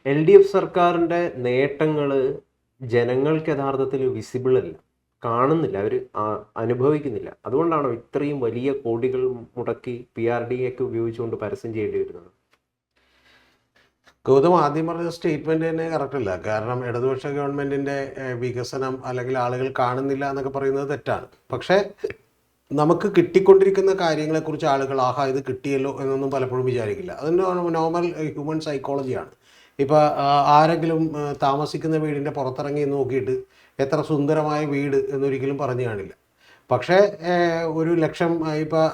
LDF സർക്കാരിൻ്റെ നേട്ടങ്ങൾ ജനങ്ങൾക്ക് യഥാർത്ഥത്തിൽ വിസിബിൾ അല്ല, കാണുന്നില്ല, അവർ അനുഭവിക്കുന്നില്ല. അതുകൊണ്ടാണോ ഇത്രയും വലിയ കോടികൾ മുടക്കി PRD ഒക്കെ ഉപയോഗിച്ചുകൊണ്ട് പരസ്യം ചെയ്യേണ്ടി വരുന്നത്? ഗൗതം ആദ്യം പറഞ്ഞ സ്റ്റേറ്റ്മെന്റ് തന്നെ കറക്റ്റ് അല്ല. കാരണം ഇടതുപക്ഷ ഗവൺമെന്റിന്റെ വികസനം അല്ലെങ്കിൽ ആളുകൾ കാണുന്നില്ല എന്നൊക്കെ പറയുന്നത് തെറ്റാണ്. പക്ഷേ നമുക്ക് കിട്ടിക്കൊണ്ടിരിക്കുന്ന കാര്യങ്ങളെക്കുറിച്ച് ആളുകൾ ആഹാ ഇത് കിട്ടിയല്ലോ എന്നൊന്നും പലപ്പോഴും വിചാരിക്കില്ല. അതിൻ്റെ നോർമൽ ഹ്യൂമൻ സൈക്കോളജിയാണ്. ഇപ്പോൾ ആരെങ്കിലും താമസിക്കുന്ന വീടിൻ്റെ പുറത്തിറങ്ങി നോക്കിയിട്ട് എത്ര സുന്ദരമായ വീട് എന്നൊരിക്കലും പറഞ്ഞു കാണില്ല. പക്ഷേ 1,00,000 ഇപ്പോൾ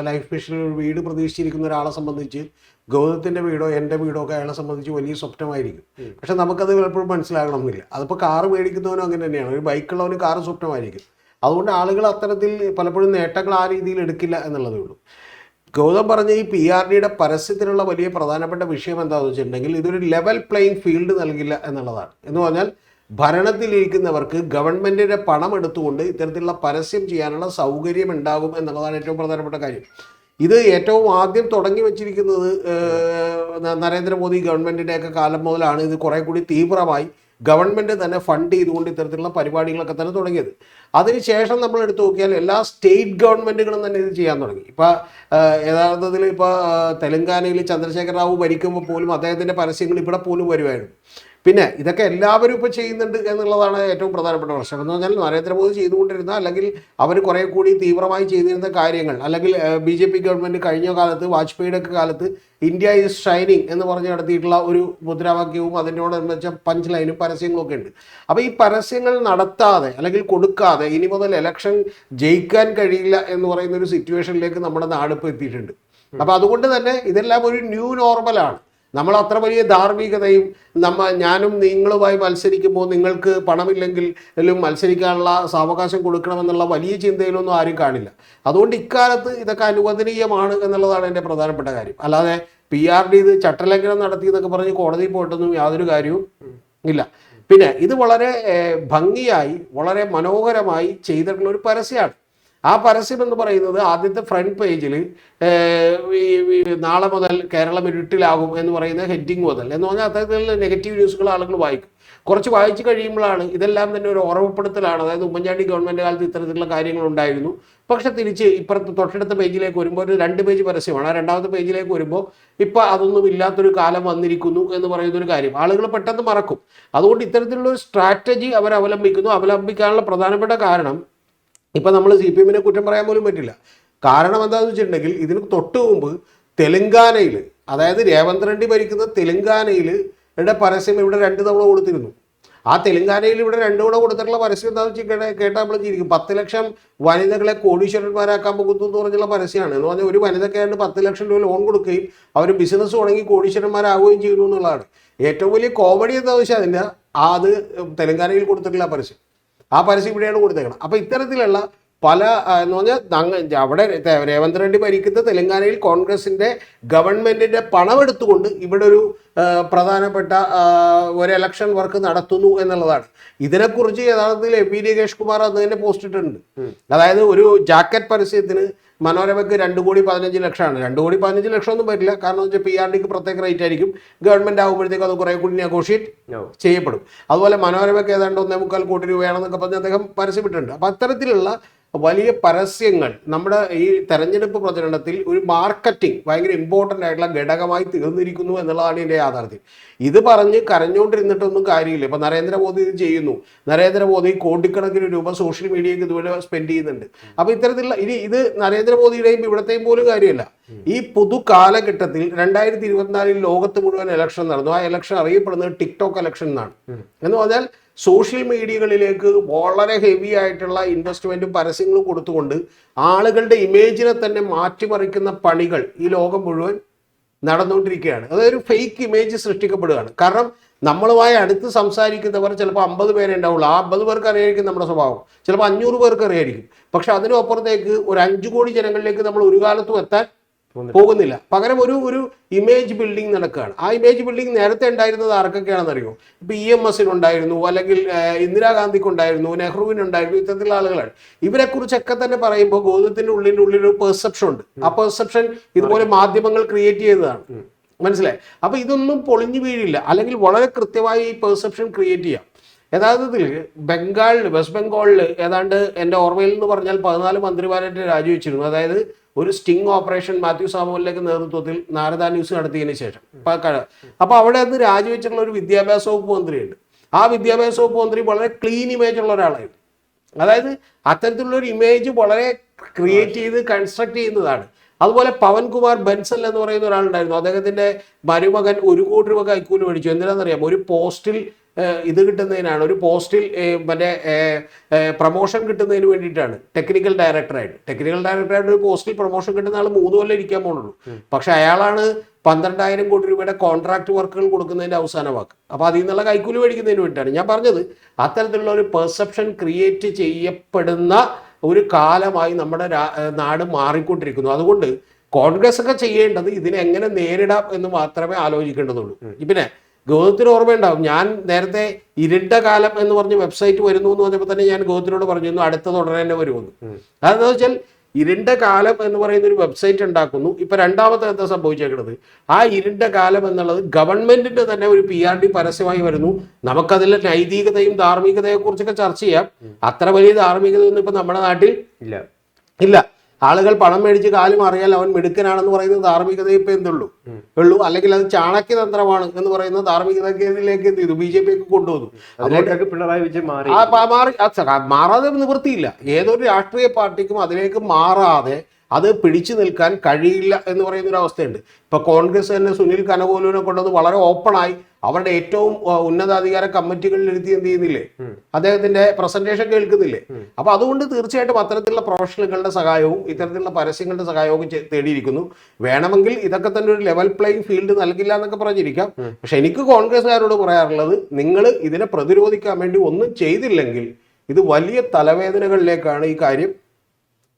ലൈഫ് മിഷനിൽ ഒരു വീട് പ്രതീക്ഷിച്ചിരിക്കുന്ന ഒരാളെ സംബന്ധിച്ച് ഗൗതത്തിൻ്റെ വീടോ എൻ്റെ വീടോ ഒക്കെ അയാളെ സംബന്ധിച്ച് വലിയ സ്വപ്നമായിരിക്കും. പക്ഷെ നമുക്കത് പലപ്പോഴും മനസ്സിലാകണമെന്നില്ല. അതിപ്പോൾ കാറ് മേടിക്കുന്നവനും അങ്ങനെ തന്നെയാണ്. ഒരു ബൈക്കുള്ളവന് കാറ് സ്വപ്നമായിരിക്കും. അതുകൊണ്ട് ആളുകൾ അത്തരത്തിൽ പലപ്പോഴും നേട്ടങ്ങൾ ആ രീതിയിൽ എടുക്കില്ല എന്നുള്ളതേ ഉള്ളൂ. ഗൗതം പറഞ്ഞ ഈ PRDയുടെ പരസ്യത്തിനുള്ള വലിയ പ്രധാനപ്പെട്ട വിഷയം എന്താണെന്ന് വെച്ചിട്ടുണ്ടെങ്കിൽ ഇതൊരു ലെവൽ പ്ലേയിങ് ഫീൽഡ് നൽകില്ല എന്നുള്ളതാണ്. എന്ന് പറഞ്ഞാൽ ഭരണത്തിലിരിക്കുന്നവർക്ക് ഗവൺമെൻറ്റിൻ്റെ പണം എടുത്തുകൊണ്ട് ഇത്തരത്തിലുള്ള പരസ്യം ചെയ്യാനുള്ള സൗകര്യം ഉണ്ടാകും എന്നുള്ളതാണ് ഏറ്റവും പ്രധാനപ്പെട്ട കാര്യം. ഇത് ഏറ്റവും ആദ്യം തുടങ്ങി വെച്ചിരിക്കുന്നത് നരേന്ദ്രമോദി ഗവൺമെൻറ്റിൻ്റെയൊക്കെ കാലം മുതലാണ്. ഇത് കുറേ കൂടി തീവ്രമായി ഗവൺമെൻറ് തന്നെ ഫണ്ട് ചെയ്തുകൊണ്ട് ഇത്തരത്തിലുള്ള പരിപാടികളൊക്കെ തന്നെ തുടങ്ങിയത്. അതിനുശേഷം നമ്മൾ എടുത്തു നോക്കിയാൽ എല്ലാ സ്റ്റേറ്റ് ഗവൺമെൻറ്റുകളും തന്നെ ഇത് ചെയ്യാൻ തുടങ്ങി. ഇപ്പോൾ യഥാർത്ഥത്തിൽ ഇപ്പോൾ തെലങ്കാനയിൽ ചന്ദ്രശേഖർ റാവു ഭരിക്കുമ്പോൾ പോലും അദ്ദേഹത്തിൻ്റെ പരസ്യങ്ങൾ ഇവിടെ പോലും വരുമായിരുന്നു. പിന്നെ ഇതൊക്കെ എല്ലാവരും ഇപ്പോൾ ചെയ്യുന്നുണ്ട് എന്നുള്ളതാണ് ഏറ്റവും പ്രധാനപ്പെട്ട പ്രശ്നം. എന്ന് പറഞ്ഞാൽ നരേന്ദ്രമോദി ചെയ്തുകൊണ്ടിരുന്ന അല്ലെങ്കിൽ അവർ കുറേ കൂടി തീവ്രമായി ചെയ്തിരുന്ന കാര്യങ്ങൾ, അല്ലെങ്കിൽ BJP ഗവൺമെൻറ് കഴിഞ്ഞ കാലത്ത് വാജ്പേയിയുടെ ഒക്കെ കാലത്ത് ഇന്ത്യ ഈസ് ഷൈനിങ് എന്ന് പറഞ്ഞ് നടത്തിയിട്ടുള്ള ഒരു മുദ്രാവാക്യവും അതിനോടനുബന്ധിച്ച പഞ്ച് ലൈനും പരസ്യങ്ങളൊക്കെ ഉണ്ട്. അപ്പോൾ ഈ പരസ്യങ്ങൾ നടത്താതെ അല്ലെങ്കിൽ കൊടുക്കാതെ ഇനി മുതൽ ഇലക്ഷൻ ജയിക്കാൻ കഴിയില്ല എന്ന് പറയുന്ന ഒരു സിറ്റുവേഷനിലേക്ക് നമ്മുടെ നാടിപ്പോൾ എത്തിയിട്ടുണ്ട്. അപ്പോൾ അതുകൊണ്ട് തന്നെ ഇതെല്ലാം ഒരു ന്യൂ നോർമലാണ്. നമ്മൾ അത്ര വലിയ ധാർമ്മികതയും ഞാനും നിങ്ങളുമായി മത്സരിക്കുമ്പോൾ നിങ്ങൾക്ക് പണമില്ലെങ്കിലും മത്സരിക്കാനുള്ള സാവകാശം കൊടുക്കണമെന്നുള്ള വലിയ ചിന്തയിലൊന്നും ആരും കാണില്ല. അതുകൊണ്ട് ഇക്കാലത്ത് ഇതൊക്കെ അനുവദനീയമാണ് എന്നുള്ളതാണ് എൻ്റെ പ്രധാനപ്പെട്ട കാര്യം. അല്ലാതെ PRD ഇത് ചട്ടലംഘനം നടത്തി എന്നൊക്കെ പറഞ്ഞ് കോടതിയിൽ പോയിട്ടൊന്നും യാതൊരു കാര്യവും ഇല്ല. പിന്നെ ഇത് വളരെ ഭംഗിയായി വളരെ മനോഹരമായി ചെയ്തിട്ടുള്ള ഒരു പരസ്യമാണ്. ആ പരസ്യം എന്ന് പറയുന്നത് ആദ്യത്തെ ഫ്രണ്ട് പേജിൽ നാളെ മുതൽ കേരളം ഇരുട്ടിലാകും എന്ന് പറയുന്ന ഹെഡിങ് മുതൽ എന്ന് പറഞ്ഞാൽ അത്തരത്തിലുള്ള നെഗറ്റീവ് ന്യൂസുകൾ ആളുകൾ വായിക്കും. കുറച്ച് വായിച്ചു കഴിയുമ്പോഴാണ് ഇതെല്ലാം തന്നെ ഒരു ഓർമ്മപ്പെടുത്തലാണ്. അതായത് ഉമ്മൻചാണ്ടി ഗവൺമെൻറ് കാലത്ത് ഇത്തരത്തിലുള്ള കാര്യങ്ങൾ ഉണ്ടായിരുന്നു. പക്ഷെ തിരിച്ച് ഇപ്പുറത്ത് തൊട്ടടുത്ത പേജിലേക്ക് വരുമ്പോൾ ഒരു 2 പേജ് പരസ്യമാണ്. ആ രണ്ടാമത്തെ പേജിലേക്ക് വരുമ്പോൾ ഇപ്പോൾ അതൊന്നും ഇല്ലാത്തൊരു കാലം വന്നിരിക്കുന്നു എന്ന് പറയുന്നൊരു കാര്യം ആളുകൾ പെട്ടെന്ന് മറക്കും. അതുകൊണ്ട് ഇത്തരത്തിലുള്ള ഒരു സ്ട്രാറ്റജി അവർ അവലംബിക്കാനുള്ള പ്രധാനപ്പെട്ട കാരണം ഇപ്പം നമ്മൾ CPM കുറ്റം പറയാൻ പോലും പറ്റില്ല. കാരണം എന്താണെന്ന് വെച്ചിട്ടുണ്ടെങ്കിൽ ഇതിന് തൊട്ട് മുമ്പ് തെലങ്കാനയിൽ, അതായത് രേവന്ത് റെഡ്ഡി ഭരിക്കുന്ന തെലങ്കാനയിൽ പരസ്യം ഇവിടെ 2 തവണ കൊടുത്തിരുന്നു. ആ തെലങ്കാനയിൽ ഇവിടെ 2 തവണ കൊടുത്തിട്ടുള്ള പരസ്യം എന്താണെന്ന് വെച്ചാൽ കേട്ടാൽ നമ്മൾ ചിരിക്കും. 10 ലക്ഷം വനിതകളെ കോടീശ്വരന്മാരാക്കാൻ പോകുന്നു എന്ന് പറഞ്ഞുള്ള പരസ്യമാണ്. എന്ന് പറഞ്ഞാൽ ഒരു വനിതയ്ക്കായിട്ട് 10 ലക്ഷം രൂപ ലോൺ കൊടുക്കുകയും അവർ ബിസിനസ് തുടങ്ങി കോടീശ്വരന്മാരാകുകയും ചെയ്യുന്നു എന്നുള്ളതാണ്. ഏറ്റവും വലിയ കോമഡി എന്താണെന്ന് വെച്ചാൽ അതിൻ്റെ അത് തെലങ്കാനയിൽ കൊടുത്തിട്ടുള്ള പരസ്യം, ആ പരസ്യം ഇവിടെയാണ് കൊടുത്തേക്കണം. അപ്പോൾ ഇത്തരത്തിലുള്ള പല എന്ന് പറഞ്ഞാൽ അവിടെ രേവന്ത് റെഡ്ഡി ഭരിക്കുന്ന തെലങ്കാനയിൽ കോൺഗ്രസിൻ്റെ ഗവൺമെൻറ്റിൻ്റെ പണമെടുത്തുകൊണ്ട് ഇവിടെ ഒരു പ്രധാനപ്പെട്ട ഒരു ഇലക്ഷൻ വർക്ക് നടത്തുന്നു എന്നുള്ളതാണ്. ഇതിനെക്കുറിച്ച് യഥാർത്ഥത്തിൽ MP രകേഷ് കുമാർ അന്ന് തന്നെ പോസ്റ്റ് ഇട്ടിട്ടുണ്ട്. അതായത് ഒരു ജാക്കറ്റ് പരസ്യത്തിന് മനോരമയ്ക്ക് 2,15,00,000 2,15,00,000 ഒന്നും പറ്റില്ല. കാരണം എന്ന് വെച്ചാൽ PRDക്ക് പ്രത്യേക റേറ്റ് ആയിരിക്കും. ഗവൺമെൻറ് ആകുമ്പോഴത്തേക്ക് അത് കുറേ കൂടി നെഗോഷിയേറ്റ് ചെയ്യപ്പെടും. അതുപോലെ മനോരമയ്ക്ക് ഏതാണ്ട് 1.25 കോടി രൂപയാണെന്നൊക്കെ പറഞ്ഞ് അദ്ദേഹം പരസ്യമിട്ടുണ്ട്. അപ്പോൾ അത്തരത്തിലുള്ള വലിയ പരസ്യങ്ങൾ നമ്മുടെ ഈ തെരഞ്ഞെടുപ്പ് പ്രചരണത്തിൽ ഒരു മാർക്കറ്റിംഗ് ഭയങ്കര ഇമ്പോർട്ടൻ്റ് ആയിട്ടുള്ള ഘടകമായി തീർന്നിരിക്കുന്നു എന്നുള്ളതാണ് ഇതിൻ്റെ യാഥാർത്ഥ്യം. ഇത് പറഞ്ഞ് കരഞ്ഞുകൊണ്ടിരുന്നിട്ടൊന്നും കാര്യമില്ല. ഇപ്പം നരേന്ദ്രമോദി ഇത് ചെയ്യുന്നു. നരേന്ദ്രമോദി കോടിക്കണക്കിന് രൂപ സോഷ്യൽ മീഡിയയ്ക്ക് ഇതുവരെ സ്പെൻഡ് ചെയ്യുന്നുണ്ട്. അപ്പോൾ ഇത്തരത്തിലുള്ള ഇത് നരേന്ദ്രമോദിയുടെയും ഇവിടത്തെയും പോലും കാര്യമല്ല. ഈ പൊതു കാലഘട്ടത്തിൽ 2024 ലോകത്ത് മുഴുവൻ ഇലക്ഷൻ നടന്നു. ആ ഇലക്ഷൻ അറിയപ്പെടുന്നത് ടിക്ടോക്ക് ഇലക്ഷൻ എന്നാണ്. എന്ന് പറഞ്ഞാൽ സോഷ്യൽ മീഡിയകളിലേക്ക് വളരെ ഹെവി ആയിട്ടുള്ള ഇൻവെസ്റ്റ്മെൻറ്റും പരസ്യങ്ങളും കൊടുത്തുകൊണ്ട് ആളുകളുടെ ഇമേജിനെ തന്നെ മാറ്റിമറിക്കുന്ന പണികൾ ഈ ലോകം മുഴുവൻ നടന്നുകൊണ്ടിരിക്കുകയാണ്. അതൊരു ഫേക്ക് ഇമേജ് സൃഷ്ടിക്കപ്പെടുകയാണ്. കാരണം നമ്മളുമായി അടുത്ത് സംസാരിക്കുന്നവർ ചിലപ്പോൾ 50 പേരെ ഉണ്ടാവുള്ളൂ. ആ 50 പേർക്ക് അറിയായിരിക്കും നമ്മുടെ സ്വഭാവം, ചിലപ്പോൾ 500 പേർക്ക് അറിയായിരിക്കും. പക്ഷെ അതിനപ്പുറത്തേക്ക് ഒരു 5 കോടി ജനങ്ങളിലേക്ക് നമ്മൾ ഒരു കാലത്തും എത്താൻ പോകുന്നില്ല. പകരം ഒരു ഇമേജ് ബിൽഡിംഗ് നടക്കുകയാണ്. ആ ഇമേജ് ബിൽഡിംഗ് നേരത്തെ ഉണ്ടായിരുന്നത് ആർക്കൊക്കെയാണെന്ന് അറിയുമോ? ഇപ്പോൾ EMSനുണ്ടായിരുന്നു, അല്ലെങ്കിൽ ഇന്ദിരാഗാന്ധിക്കുണ്ടായിരുന്നു, നെഹ്റുവിനുണ്ടായിരുന്നു, ഇത്തരത്തിലുള്ള ആളുകളാണ്. ഇവരെക്കുറിച്ചൊക്കെ തന്നെ പറയുമ്പോൾ ഗോതത്തിൻ്റെ ഉള്ളിലൊരു പെർസെപ്ഷൻ ഉണ്ട്. ആ പെർസെപ്ഷൻ ഇതുപോലെ മാധ്യമങ്ങൾ ക്രിയേറ്റ് ചെയ്തതാണ്. മനസ്സിലായി? അപ്പോൾ ഇതൊന്നും പൊളിഞ്ഞു വീഴില്ല. അല്ലെങ്കിൽ വളരെ കൃത്യമായി ഈ പെർസെപ്ഷൻ ക്രിയേറ്റ് ചെയ്യാം. യഥാർത്ഥത്തിൽ വെസ്റ്റ് ബംഗാളിൽ ഏതാണ്ട് എൻ്റെ ഓർമ്മയിൽ എന്ന് പറഞ്ഞാൽ 14 മന്ത്രിമാരായിട്ട് രാജിവെച്ചിരുന്നു. അതായത് ഒരു സ്റ്റിംഗ് ഓപ്പറേഷൻ മാത്യു സാമുവലിലേക്ക് നേതൃത്വത്തിൽ നാരദ ന്യൂസ് നടത്തിയതിന് ശേഷം. അപ്പോൾ അവിടെ അത് രാജിവെച്ചിട്ടുള്ള ഒരു വിദ്യാഭ്യാസ വകുപ്പ് മന്ത്രിയുണ്ട്. ആ വിദ്യാഭ്യാസ വകുപ്പ് മന്ത്രി വളരെ ക്ലീൻ ഇമേജ് ഉള്ള ഒരാളായിരുന്നു. അതായത് അത്തരത്തിലുള്ള ഒരു ഇമേജ് വളരെ ക്രിയേറ്റ് ചെയ്ത് കൺസ്ട്രക്ട് ചെയ്യുന്നതാണ്. അതുപോലെ പവൻകുമാർ ബൻസൽ എന്ന് പറയുന്ന ഒരാളുണ്ടായിരുന്നു. അദ്ദേഹത്തിന്റെ മരുമകൻ 1 കോടി രൂപ കൈക്കൂലി മേടിച്ചു. എന്തിനാണെന്നറിയാം? ഒരു പോസ്റ്റിൽ ഇത് കിട്ടുന്നതിനാണ്, ഒരു പോസ്റ്റിൽ മറ്റേ പ്രൊമോഷൻ കിട്ടുന്നതിന് വേണ്ടിയിട്ടാണ്. ടെക്നിക്കൽ ഡയറക്ടറായിട്ട് ഒരു പോസ്റ്റിൽ പ്രൊമോഷൻ കിട്ടുന്ന ആൾ 3 കൊല്ലം ഇരിക്കാൻ പോകുന്നുള്ളൂ. പക്ഷെ അയാളാണ് 12,000 കോടി രൂപയുടെ കോൺട്രാക്ട് വർക്കുകൾ കൊടുക്കുന്നതിന്റെ അവസാന വാക്ക്. അപ്പോൾ അതിൽ നിന്നുള്ള കൈക്കൂലി മേടിക്കുന്നതിന് വേണ്ടിയിട്ടാണ് ഞാൻ പറഞ്ഞത്. അത്തരത്തിലുള്ള ഒരു പെർസെപ്ഷൻ ക്രിയേറ്റ് ചെയ്യപ്പെടുന്ന ഒരു കാലമായി നമ്മുടെ നാട് മാറിക്കൊണ്ടിരിക്കുന്നു. അതുകൊണ്ട് കോൺഗ്രസ് ഒക്കെ ചെയ്യേണ്ടത് ഇതിനെ എങ്ങനെ നേരിടാം എന്ന് മാത്രമേ ആലോചിക്കേണ്ടതുള്ളൂ. പിന്നെ ഗൗതത്തിന് ഓർമ്മയുണ്ടാവും, ഞാൻ നേരത്തെ ഇരുണ്ട കാലം എന്ന് പറഞ്ഞ് വെബ്സൈറ്റ് വരുന്നു എന്ന് പറഞ്ഞപ്പോൾ തന്നെ ഞാൻ ഗൗതത്തിനോട് പറഞ്ഞിരുന്നു അടുത്തത് ഉടനെ തന്നെ വരുമെന്ന്. അതെന്താ വെച്ചാൽ ഇരുണ്ട കാലം എന്ന് പറയുന്ന ഒരു വെബ്സൈറ്റ് ഉണ്ടാക്കുന്നു. ഇപ്പൊ രണ്ടാമത്തെ എന്താ സംഭവിച്ചേക്കുന്നത്? ആ ഇരുണ്ട കാലം എന്നുള്ളത് ഗവൺമെന്റിന്റെ തന്നെ ഒരു PRD പരസ്യമായി വരുന്നു. നമുക്കതിലെ നൈതികതയും ധാർമ്മികതയെ കുറിച്ചൊക്കെ ചർച്ച ചെയ്യാം. അത്ര വലിയ ധാർമ്മികതയൊന്നും ഇപ്പൊ നമ്മുടെ നാട്ടിൽ ഇല്ല. ആളുകൾ പണം മേടിച്ച് കാലും അറിയാൽ അവൻ മിടുക്കനാണെന്ന് പറയുന്ന ധാർമ്മികത ഇപ്പൊ എന്തുള്ളൂ, അല്ലെങ്കിൽ അത് ചാണക്യതന്ത്രമാണ് എന്ന് പറയുന്ന ധാർമ്മികതയിലേക്ക് എന്ത് ചെയ്തു? BJP ഒക്കെ കൊണ്ടുവന്നു. പിണറായി വിജയൻ മാറാതെ നിവൃത്തിയില്ല. ഏതൊരു രാഷ്ട്രീയ പാർട്ടിക്കും അതിലേക്ക് മാറാതെ അത് പിടിച്ചു നിൽക്കാൻ കഴിയില്ല എന്ന് പറയുന്ന ഒരു അവസ്ഥയുണ്ട്. ഇപ്പൊ കോൺഗ്രസ് തന്നെ സുനിൽ കനകോലുവിനെ കൊണ്ടത് വളരെ ഓപ്പണായി അവരുടെ ഏറ്റവും ഉന്നതാധികാര കമ്മിറ്റികളിൽ ഇരുത്തി എന്ത് ചെയ്യുന്നില്ലേ, അദ്ദേഹത്തിന്റെ പ്രസന്റേഷൻ കേൾക്കുന്നില്ലേ. അപ്പൊ അതുകൊണ്ട് തീർച്ചയായിട്ടും അത്തരത്തിലുള്ള പ്രൊഫഷണലുകളുടെ സഹായവും ഇത്തരത്തിലുള്ള പരസ്യങ്ങളുടെ സഹായവും തേടിയിരിക്കുന്നു. വേണമെങ്കിൽ ഇതൊക്കെ തന്നെ ഒരു ലെവൽ പ്ലേയിങ് ഫീൽഡ് നൽകില്ല എന്നൊക്കെ പറഞ്ഞിരിക്കാം. പക്ഷെ എനിക്ക് കോൺഗ്രസ്സുകാരോട് പറയാറുള്ളത്, നിങ്ങൾ ഇതിനെ പ്രതിരോധിക്കാൻ വേണ്ടി ഒന്നും ചെയ്തില്ലെങ്കിൽ ഇത് വലിയ തലവേദനകളിലേക്കാണ് ഈ കാര്യം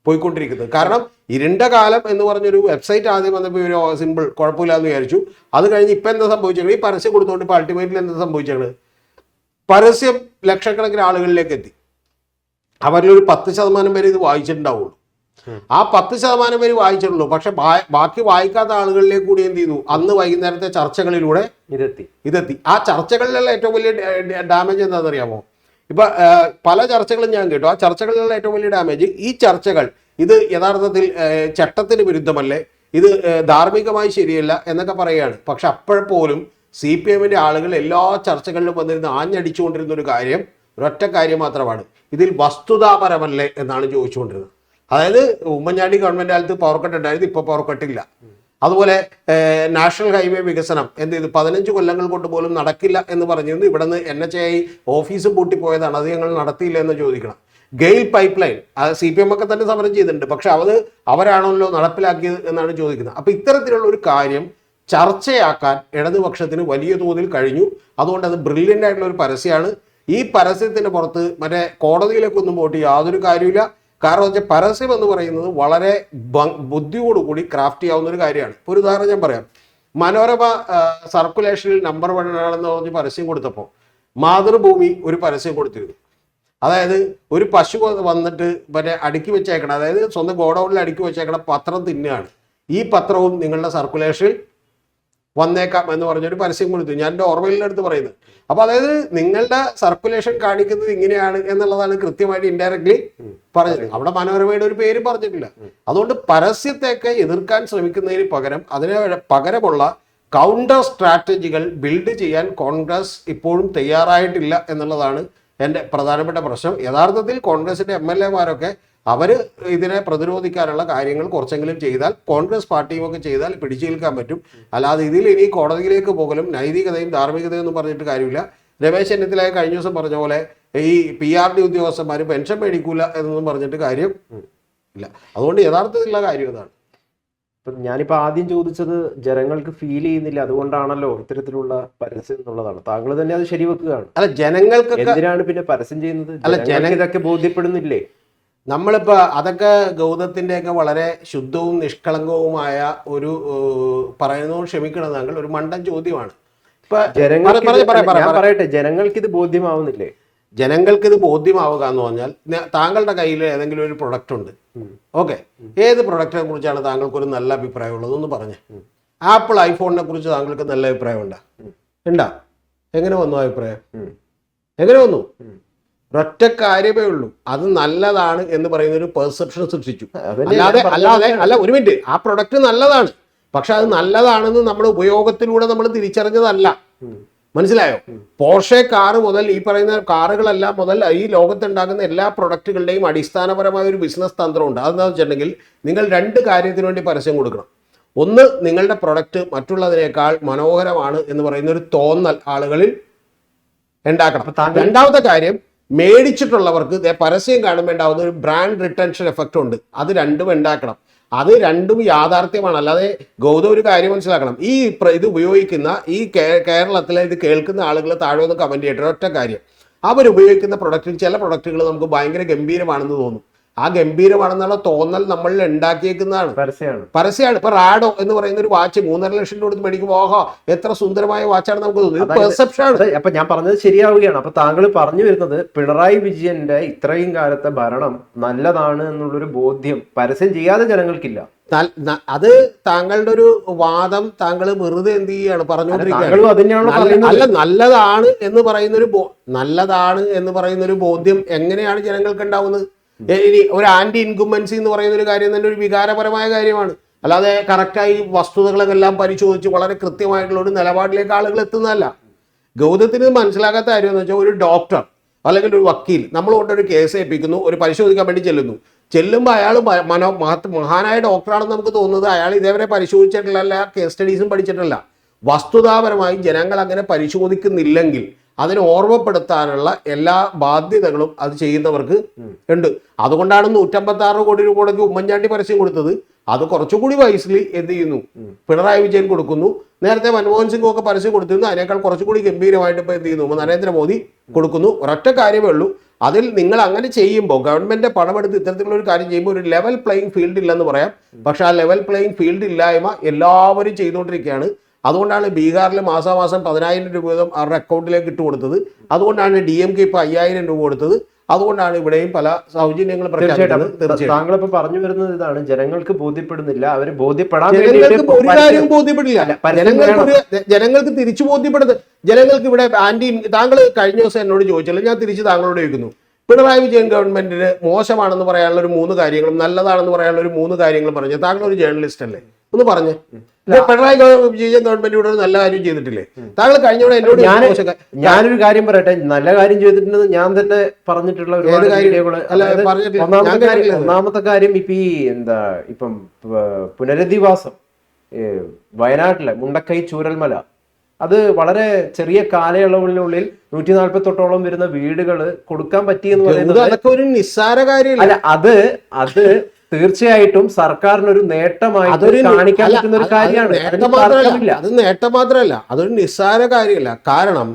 പോയിക്കൊണ്ടിരിക്കുന്നത്. കാരണം ഇരുണ്ട കാലം എന്ന് പറഞ്ഞൊരു വെബ്സൈറ്റ് ആദ്യം വന്നപ്പോൾ ഒരു സിമ്പിൾ കുഴപ്പമില്ല എന്ന് വിചാരിച്ചു. അത് കഴിഞ്ഞ് ഇപ്പം എന്താ സംഭവിച്ചത്? ഈ പരസ്യം കൊടുത്തുകൊണ്ട് ഇപ്പോൾ അൾട്ടിമേറ്റ്ലി എന്താ സംഭവിച്ചത്? പരസ്യം ലക്ഷക്കണക്കിന് ആളുകളിലേക്ക് എത്തി. അവരിലൊരു 10% പേര് ഇത് വായിച്ചിട്ടുണ്ടാവുള്ളൂ. ആ 10% പേര് വായിച്ചിട്ടുള്ളൂ. പക്ഷെ ബാക്കി വായിക്കാത്ത ആളുകളിലേക്ക് കൂടി എന്ത് ചെയ്തു? അന്ന് വൈകുന്നേരത്തെ ചർച്ചകളിലൂടെ ഇതെത്തി. ആ ചർച്ചകളിലുള്ള ഏറ്റവും വലിയ ഡാമേജ് എന്താണെന്നറിയാമോ? ഇപ്പൊ പല ചർച്ചകളും ഞാൻ കേട്ടു. ആ ചർച്ചകളിലുള്ള ഏറ്റവും വലിയ ഡാമേജ്, ഈ ചർച്ചകൾ ഇത് യഥാർത്ഥത്തിൽ ചട്ടത്തിന് വിരുദ്ധമല്ലേ, ഇത് ധാർമ്മികമായി ശരിയല്ല എന്നൊക്കെ പറയുകയാണ്. പക്ഷെ അപ്പോഴപ്പോലും CPMന്റെ ആളുകൾ എല്ലാ ചർച്ചകളിലും വന്നിരുന്ന് ആഞ്ഞടിച്ചുകൊണ്ടിരുന്ന ഒരു കാര്യം, ഒരൊറ്റ കാര്യം മാത്രമാണ്, ഇതിൽ വസ്തുതാപരമല്ലേ എന്നാണ് ചോദിച്ചുകൊണ്ടിരുന്നത്. അതായത് ഉമ്മൻചാണ്ടി ഗവൺമെന്റ് കാലത്ത് പവർ കട്ട് ഉണ്ടായിരുന്നു, ഇപ്പോൾ പവർ കട്ടില്ല. അതുപോലെ നാഷണൽ ഹൈവേ വികസനം എന്ത് ചെയ്തു? 15 കൊല്ലങ്ങൾ കൊണ്ട് പോലും നടക്കില്ല എന്ന് പറഞ്ഞിരുന്നു. ഇവിടെ നിന്ന് NHAI ഓഫീസും പൂട്ടിപ്പോയതാണ്, അത് ഞങ്ങൾ നടത്തിയില്ല എന്ന് ചോദിക്കണം. ഗെയിൽ പൈപ്പ് ലൈൻ CPM ഒക്കെ തന്നെ സമരം ചെയ്തിട്ടുണ്ട്, പക്ഷെ അവരാണല്ലോ നടപ്പിലാക്കിയത് എന്നാണ് ചോദിക്കുന്നത്. അപ്പൊ ഇത്തരത്തിലുള്ള ഒരു കാര്യം ചർച്ചയാക്കാൻ ഇടതുപക്ഷത്തിന് വലിയ തോതിൽ കഴിഞ്ഞു. അതുകൊണ്ട് അത് ബ്രില്യൻ്റ് ആയിട്ടുള്ള ഒരു പരസ്യമാണ്. ഈ പരസ്യത്തിന്റെ പുറത്ത് മറ്റേ കോടതിയിലേക്കൊന്നും പോയിട്ട് യാതൊരു കാര്യമില്ല. കാരണം വെച്ചാൽ പരസ്യം എന്ന് പറയുന്നത് വളരെ ബുദ്ധിയോടുകൂടി ക്രാഫ്റ്റ് ചെയ്യാവുന്ന ഒരു കാര്യമാണ്. ഒരു ഉദാഹരണം ഞാൻ പറയാം. മനോരമ സർക്കുലേഷനിൽ നമ്പർ 1 ആണെന്ന് പറഞ്ഞ് പരസ്യം കൊടുത്തപ്പോൾ മാതൃഭൂമി ഒരു പരസ്യം കൊടുത്തിരുന്നു. അതായത് ഒരു പശു വന്നിട്ട് മറ്റേ അടുക്കി വെച്ചേക്കണം, അതായത് സ്വന്തം ഗോഡൌണിൽ അടുക്കി വെച്ചേക്കണം പത്രം തിന്നുകയാണ്, ഈ പത്രവും നിങ്ങളുടെ സർക്കുലേഷനിൽ വന്നേക്കാം എന്ന് പറഞ്ഞൊരു പരസ്യം കൊടുത്തു. ഞാൻ എൻ്റെ ഓർമ്മയിലിൻ്റെ അടുത്ത് പറയുന്നത്. അപ്പൊ അതായത് നിങ്ങളുടെ സർക്കുലേഷൻ കാണിക്കുന്നത് ഇങ്ങനെയാണ് എന്നുള്ളതാണ് കൃത്യമായിട്ട് ഇൻഡയറക്ട്ലി പറഞ്ഞത്. അവിടെ മനോരമയുടെ ഒരു പേര് പറഞ്ഞിട്ടില്ല. അതുകൊണ്ട് പരസ്യത്തെയൊക്കെ എതിർക്കാൻ ശ്രമിക്കുന്നതിന് പകരം അതിന് പകരമുള്ള കൗണ്ടർ സ്ട്രാറ്റജികൾ ബിൽഡ് ചെയ്യാൻ കോൺഗ്രസ് ഇപ്പോഴും തയ്യാറായിട്ടില്ല എന്നുള്ളതാണ് എൻ്റെ പ്രധാനപ്പെട്ട പ്രശ്നം. യഥാർത്ഥത്തിൽ കോൺഗ്രസിന്റെ MLA-മാരൊക്കെ അവർ ഇതിനെ പ്രതിരോധിക്കാനുള്ള കാര്യങ്ങൾ കുറച്ചെങ്കിലും ചെയ്താൽ, കോൺഗ്രസ് പാർട്ടിയും ഒക്കെ ചെയ്താൽ പിടിച്ചു നിൽക്കാൻ പറ്റും. അല്ലാതെ ഇതിൽ ഇനി കോടതിയിലേക്ക് പോകലും നൈതികതയും ധാർമ്മികതയും ഒന്നും പറഞ്ഞിട്ട് കാര്യമില്ല. രമേശ് ചെന്നിത്തല കഴിഞ്ഞ ദിവസം പറഞ്ഞ പോലെ ഈ PRD ഉദ്യോഗസ്ഥന്മാർ പെൻഷൻ മേടിക്കൂല എന്നൊന്നും പറഞ്ഞിട്ട് കാര്യം ഇല്ല. അതുകൊണ്ട് യഥാർത്ഥത്തിലുള്ള കാര്യം ഇതാണ്. ഞാനിപ്പോ ആദ്യം ചോദിച്ചത് ജനങ്ങൾക്ക് ഫീൽ ചെയ്യുന്നില്ല, അതുകൊണ്ടാണല്ലോ ഇത്തരത്തിലുള്ള പരസ്യം എന്നുള്ളതാണ്. താങ്കൾ തന്നെ അത് ശരിവെക്കുകയാണ്. അല്ല, ജനങ്ങൾക്ക് എന്തിനാണ് പിന്നെ പരസ്യം ചെയ്യുന്നത്? അല്ല, ഇതൊക്കെ ബോധ്യപ്പെടുന്നില്ലേ? നമ്മളിപ്പോ അതൊക്കെ ഗൗതത്തിന്റെയൊക്കെ വളരെ ശുദ്ധവും നിഷ്കളങ്കവുമായ ഒരു പറയുന്നതും ക്ഷമിക്കണം താങ്കൾ, ഒരു മണ്ടൻ ചോദ്യമാണ്. ഇപ്പൊ പറയട്ടെ, ജനങ്ങൾക്ക് ഇത് ബോധ്യമാവുന്നില്ലേ? ജനങ്ങൾക്ക് ഇത് ബോധ്യമാവുക എന്ന് പറഞ്ഞാൽ താങ്കളുടെ കയ്യിൽ ഏതെങ്കിലും ഒരു പ്രൊഡക്റ്റ് ഉണ്ട്, ഓക്കെ, ഏത് പ്രൊഡക്റ്റിനെ കുറിച്ചാണ് താങ്കൾക്ക് ഒരു നല്ല അഭിപ്രായം ഉള്ളതെന്ന് പറഞ്ഞേ. ആപ്പിൾ ഐഫോണിനെ കുറിച്ച് താങ്കൾക്ക് നല്ല അഭിപ്രായം ഉണ്ടാ? എങ്ങനെ വന്നു അഭിപ്രായം? എങ്ങനെ വന്നു? ഒറ്റ കാര്യമേ ഉള്ളൂ, അത് നല്ലതാണ് എന്ന് പറയുന്ന ഒരു പെർസെപ്ഷൻ സൃഷ്ടിച്ചു. അല്ല ഒരു മിനിറ്റ്, ആ പ്രൊഡക്റ്റ് നല്ലതാണ്, പക്ഷെ അത് നല്ലതാണെന്ന് നമ്മുടെ ഉപയോഗത്തിലൂടെ നമ്മൾ തിരിച്ചറിഞ്ഞതല്ല. മനസ്സിലായോ? പോർഷെ കാറ് മുതൽ ഈ പറയുന്ന കാറുകളെല്ലാം മുതൽ ഈ ലോകത്തുണ്ടാകുന്ന എല്ലാ പ്രൊഡക്റ്റുകളുടെയും അടിസ്ഥാനപരമായ ഒരു ബിസിനസ് തന്ത്രമുണ്ട്. അതെന്താണെന്ന് വെച്ചിട്ടുണ്ടെങ്കിൽ നിങ്ങൾ 2 കാര്യത്തിന് വേണ്ടി പരസ്യം കൊടുക്കണം. ഒന്ന്, നിങ്ങളുടെ പ്രൊഡക്റ്റ് മറ്റുള്ളതിനേക്കാൾ മനോഹരമാണ് എന്ന് പറയുന്ന ഒരു തോന്നൽ ആളുകളിൽ ഉണ്ടാക്കണം. രണ്ടാമത്തെ കാര്യം, മേടിച്ചിട്ടുള്ളവർക്ക് പരസ്യം കാണുമ്പോൾ ഉണ്ടാവുന്ന ഒരു ബ്രാൻഡ് റിട്ടൻഷൻ എഫക്റ്റ് ഉണ്ട്. അത് രണ്ടും ഉണ്ടാക്കണം. അത് രണ്ടും യാഥാർത്ഥ്യമാണ്. അല്ലാതെ ഗൗതം ഒരു കാര്യം മനസ്സിലാക്കണം, ഇത് ഉപയോഗിക്കുന്ന ഈ കേരളത്തിലെ ഇത് കേൾക്കുന്ന ആളുകൾ താഴെ ഒന്ന് കമന്റ് ചെയ്യട്ടെ. ഒറ്റ കാര്യം, അവരുപയോഗിക്കുന്ന പ്രൊഡക്റ്റിൽ ചില പ്രൊഡക്റ്റുകൾ നമുക്ക് ഭയങ്കര ഗംഭീരമാണെന്ന് തോന്നും. ആ ഗംഭീരമാണെന്നുള്ള തോന്നൽ നമ്മളിൽ ഉണ്ടാക്കിയേക്കുന്നതാണ്, പരസ്യമാണ്. ഇപ്പൊ റാഡോ എന്ന് പറയുന്ന ഒരു വാച്ച് 3.5 ലക്ഷം കൊടുത്ത് മേടിക്കുമ്പോൾ ഓഹോ എത്ര സുന്ദരമായ വാച്ചാണ് നമുക്ക് തോന്നുന്നത്. പെർസെപ്ഷൻ ആണ്. അപ്പൊ ഞാൻ പറഞ്ഞത് ശരിയാവുകയാണ്. അപ്പൊ താങ്കൾ പറഞ്ഞു വരുന്നത് പിണറായി വിജയന്റെ ഇത്രയും കാലത്തെ ഭരണം നല്ലതാണ് എന്നുള്ളൊരു ബോധ്യം പരസ്യം ചെയ്യാതെ ജനങ്ങൾക്കില്ല. അത് താങ്കളുടെ ഒരു വാദം താങ്കൾ വെറുതെ എന്ത് ചെയ്യാണ് പറഞ്ഞുകൊണ്ടിരിക്കുകയാണ്. അല്ല, നല്ലതാണ് എന്ന് പറയുന്ന ഒരു ബോധ്യം എങ്ങനെയാണ് ജനങ്ങൾക്ക് ഉണ്ടാവുന്നത്? ഇനി ഒരു ആന്റി ഇൻകുംബൻസി എന്ന് പറയുന്ന ഒരു കാര്യം തന്നെ ഒരു വികാരപരമായ കാര്യമാണ്. അല്ലാതെ കറക്റ്റായി വസ്തുതകളെല്ലാം പരിശോധിച്ച് വളരെ കൃത്യമായിട്ടുള്ള ഒരു നിലപാടിലേക്ക് ആളുകൾ എത്തുന്നതല്ല. ഗൗതത്തിന് മനസ്സിലാക്കാത്ത കാര്യം എന്ന് വെച്ചാൽ, ഒരു ഡോക്ടർ അല്ലെങ്കിൽ ഒരു വക്കീൽ നമ്മൾ കൊണ്ടൊരു കേസ് ഏൽപ്പിക്കുന്നു, ഒരു പരിശോധിക്കാൻ വേണ്ടി ചെല്ലുമ്പോൾ അയാൾ മഹാനായ ഡോക്ടറാണെന്ന് നമുക്ക് തോന്നുന്നത് അയാൾ ഇതേവരെ പരിശോധിച്ചിട്ടില്ല, കേസ് സ്റ്റഡീസും പഠിച്ചിട്ടില്ല. വസ്തുതാപരമായി ജനങ്ങൾ അങ്ങനെ പരിശോധിക്കുന്നില്ലെങ്കിൽ അതിനെ ഓർമ്മപ്പെടുത്താനുള്ള എല്ലാ ബാധ്യതകളും അത് ചെയ്യുന്നവർക്ക് ഉണ്ട്. അതുകൊണ്ടാണ് 156 കോടി രൂപ മുടക്കി ഉമ്മൻചാണ്ടി പരസ്യം കൊടുത്തത്. അത് കുറച്ചുകൂടി വൈസ്ലി എന്ത് ചെയ്യുന്നു, പിണറായി വിജയൻ കൊടുക്കുന്നു. നേരത്തെ മൻമോഹൻ സിംഗ് ഒക്കെ പരസ്യം കൊടുത്തിരുന്നു, അതിനേക്കാൾ കുറച്ചുകൂടി ഗംഭീരമായിട്ട് ഇപ്പോൾ എന്ത് ചെയ്യുന്നു, നരേന്ദ്രമോദി കൊടുക്കുന്നു. ഒരൊറ്റ കാര്യമേ ഉള്ളൂ, അതിൽ നിങ്ങൾ അങ്ങനെ ചെയ്യുമ്പോൾ ഗവൺമെന്റ് പണമെടുത്ത് ഇത്തരത്തിലുള്ള ഒരു കാര്യം ചെയ്യുമ്പോൾ ഒരു ലെവൽ പ്ലേയിങ് ഫീൽഡ് ഇല്ലെന്ന് പറയാം. പക്ഷെ ആ ലെവൽ പ്ലേയിങ് ഫീൽഡ് ഇല്ലായ്മ എല്ലാവരും ചെയ്തുകൊണ്ടിരിക്കുകയാണ്. അതുകൊണ്ടാണ് ബീഹാറിൽ മാസാമാസം 10,000 രൂപ വീതം അവരുടെ അക്കൗണ്ടിലേക്ക് ഇട്ട് കൊടുത്തത്. അതുകൊണ്ടാണ് DMK ഇപ്പോൾ 5,000 രൂപ കൊടുത്തത്. അതുകൊണ്ടാണ് ഇവിടെയും പല സൗജന്യങ്ങൾ പ്രഖ്യാപിച്ചത്. താങ്കൾ ഇപ്പൊ പറഞ്ഞു വരുന്നത് ഇതാണ്, ജനങ്ങൾക്ക് ബോധ്യപ്പെടുന്നില്ല, അവര് ബോധ്യപ്പെടാൻ ഒരു കാര്യവും ബോധ്യപ്പെടില്ല. ജനങ്ങൾക്ക് തിരിച്ചു ബോധ്യപ്പെടുന്നത്, ജനങ്ങൾക്ക് ഇവിടെ താങ്കൾ കഴിഞ്ഞ ദിവസം എന്നോട് ചോദിച്ചല്ലോ, ഞാൻ തിരിച്ച് താങ്കളോട് ചോദിക്കുന്നു. പിണറായി വിജയൻ ഗവൺമെന്റിന് മോശമാണെന്ന് പറയാനുള്ള ഒരു 3 കാര്യങ്ങളും നല്ലതാണെന്ന് പറയാനുള്ള ഒരു 3 കാര്യങ്ങളും പറഞ്ഞു. താങ്കൾ ഒരു ജേർണലിസ്റ്റ് അല്ലേ, ഒന്ന് പറഞ്ഞേ. പിണറായി വിജയൻ ഗവൺമെന്റ് ഇവിടെ ഒരു നല്ല കാര്യം ചെയ്തിട്ടില്ലേ? താങ്കൾ കഴിഞ്ഞ എന്നോട് ഞാനൊരു കാര്യം പറയട്ടെ, നല്ല കാര്യം ചെയ്തിട്ടുണ്ടെന്ന് ഞാൻ തന്നെ പറഞ്ഞിട്ടുള്ള ഒന്നാമത്തെ കാര്യം ഇപ്പം പുനരധിവാസം വയനാട്ടിലെ മുണ്ടക്കൈ ചൂരൽമല, അത് വളരെ ചെറിയ കാലയളവിനുള്ളിൽ 148ഓളം വരുന്ന വീടുകൾ കൊടുക്കാൻ പറ്റിയെന്ന് പറയുന്നത് അതൊക്കെ ഒരു നിസ്സാര കാര്യമല്ല. അത് തീർച്ചയായിട്ടും സർക്കാരിനൊരു നേട്ടമായിട്ട് കാണിക്കാൻ പറ്റുന്ന ഒരു കാര്യമാണ്. അത് നേട്ടം മാത്രമല്ല, അതൊരു നിസ്സാര കാര്യമല്ല. കാരണം